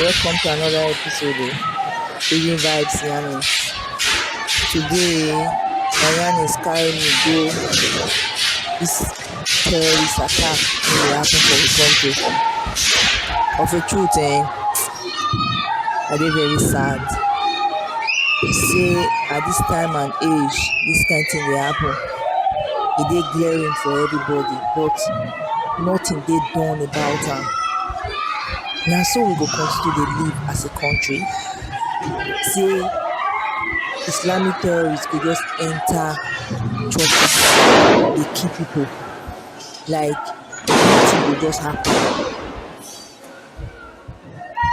Welcome to another episode of Evening Vibes Yarnings. Today, my yarnings carry me go this terrorist attack wey happen for the country. Of a truth, I dey very sad. Say at this time and age, this kind thing dey happen. E dey glaring for everybody, but nothing dey done about am. Na so we go continue dey live as a country. Say Islamic terrorists go just enter churches dey kill people like nothing go just happen.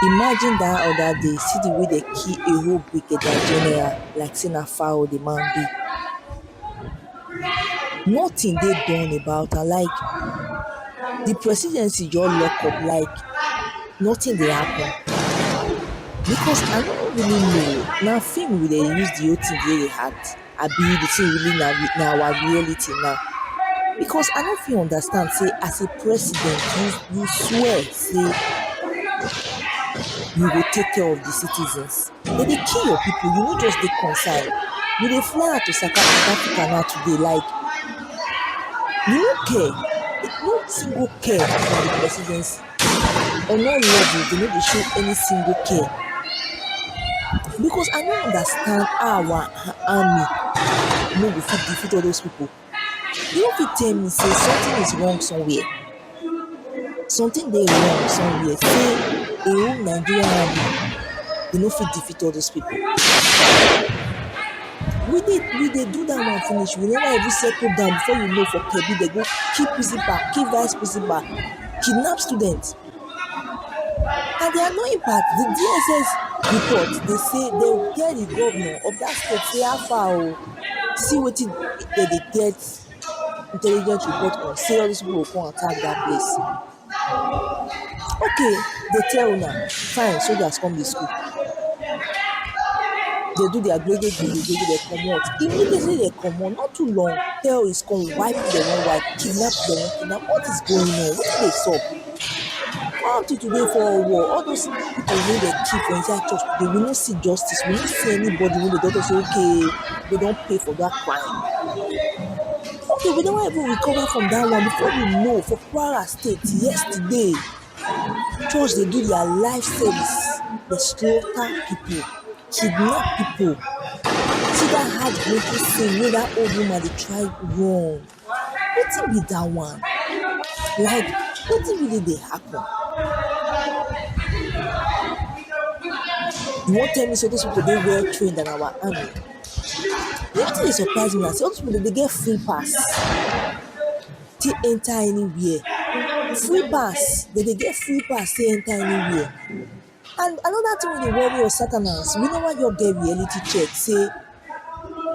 Imagine that other day, see the way they kill a whole brigadier general like say na fowl the man be. Nothing dey done about am. Like the presidency just lock up like nothing dey happen. Because I no really know, na film we dey use the whole thing dey act abi the thing really na our reality now. Because I no fit understand say as a president you swear say you go take care of the citizens. They dey kill your people, you no just dey concerned. You dey fly out to South Africa now today like you no care. No single care from the presidency. On all levels, they no dey show any single care. Because I no understand how our army no go fit defeat all those people. You no fit tell me say something is wrong somewhere. Something dey wrong somewhere. Say a whole Nigerian army, they no fit defeat all those people. We dey do that one finish. We never even settle down before you know for Kebbi they go kill principal, kill vice principal, kidnap students. And the annoying part, the DSS report, they say they will get the governor of that state say how far see wetin they dey get intelligence report on, say all these people will come attack that place. Okay, they tell una, fine, soldiers come the school. They do their grade, they comot. Immediately they comot, not too long, terrorists come, wipe them one wipe, kidnap them one kidnap. What is going on? Wetin dey sup? Up to today for war, all those people wey dey kill for inside church today, we no see justice. We no see anybody wey the doctor say okay, they don pay for that crime. Okay, we never even recover from that one before we know for Kwara State yesterday. Church dey do their life service, dey slaughter people, kidnap people. See that heartbreaking scene wey that old woman dey try run. Wetin be that one? Like wetin really dey happen? You wan tell me say those people dey well trained than our army? The only thing dey surprise me na say all those people dey get free pass take enter anywhere. Free pass, they dey get free pass take enter anywhere. And another thing wey dey worry us Satanans, we never just get reality check say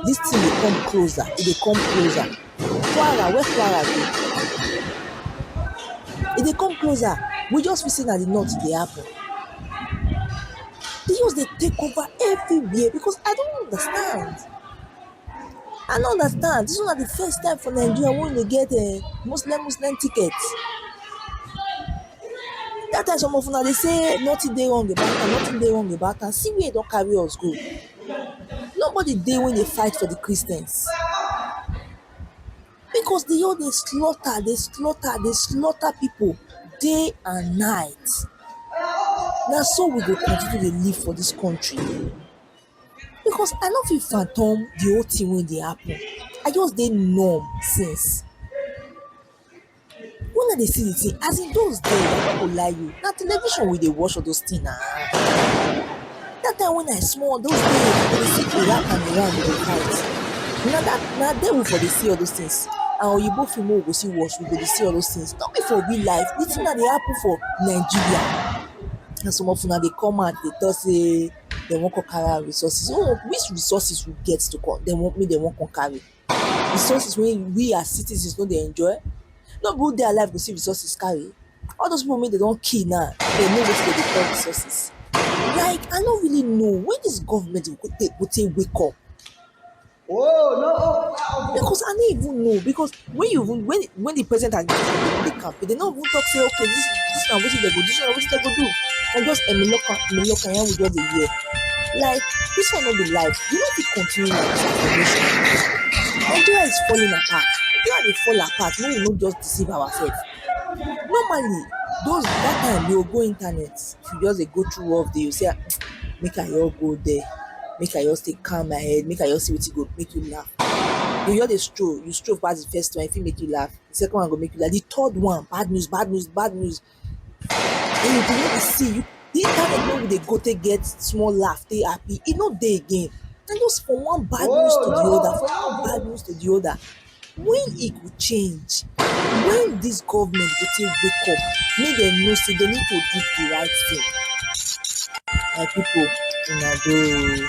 this thing dey come closer, e dey come closer. Kwara, where Kwara dey? E dey come closer. We just feel say na the north dey happen. They just dey take over everywhere because I don't understand. I no understand. This one na the first time for Nigeria wey we dey get Muslim tickets. That time some of una dey say nothing dey wrong about am, nothing dey wrong about am. See where e don carry us go. Nobody dey wey dey fight for the Christians. Because they all dey slaughter people day and night. Na so we go continue dey live for this country. Because I no fit fathom the whole thing wey dey happen. I just dey numb since. When I dey see the thing, as in those days, I no go lie you, na television we dey watch all those things na. That time when I small, those days we dey see Iraq and Iran dey fight. Na there we for dey see all those things. And Oyibo film wey we go see watch, we go dey see all those things. No be for real life. The thing na dey happen for Nigeria. And some of una dey come out dey talk say dem wan come carry our resources. Oh, which resources we get to come? Dem wan come carry resources wey we as citizens no dey enjoy. No be who dey alive go see resources carry. All those people wey they don kill now, they know wetin they dey call resources. Like I no really know when this government go take wake up. Oh no! Because I don't even know. Because when the president and the campaign, they don't even talk say okay, this na wetin they go do, this na wetin they go do. and just emiloka yarn we just dey hear. Like dis one no be life, we no fit continue like dis as a nation. Nigeria is falling apart, Nigeria dey fall apart make we no just deceive ourselves. Normally those dat time you go go internet, if you just dey go through rough day you say make I just go there, make I just take calm my head, make I just see wetin go make you laugh. You just dey stroll, you stroll pass the first one, e fit make you laugh, the second one go make you laugh, the third one bad news bad news bad news. And you go no dey see you, the internet wey we dey go take get small laugh take happy e no dey again. Na just from one bad news to the other, from one bad news to the other. When e go change? When dis government go take wake up make dem know say dem need to do the right thing? My pipu una doh oo.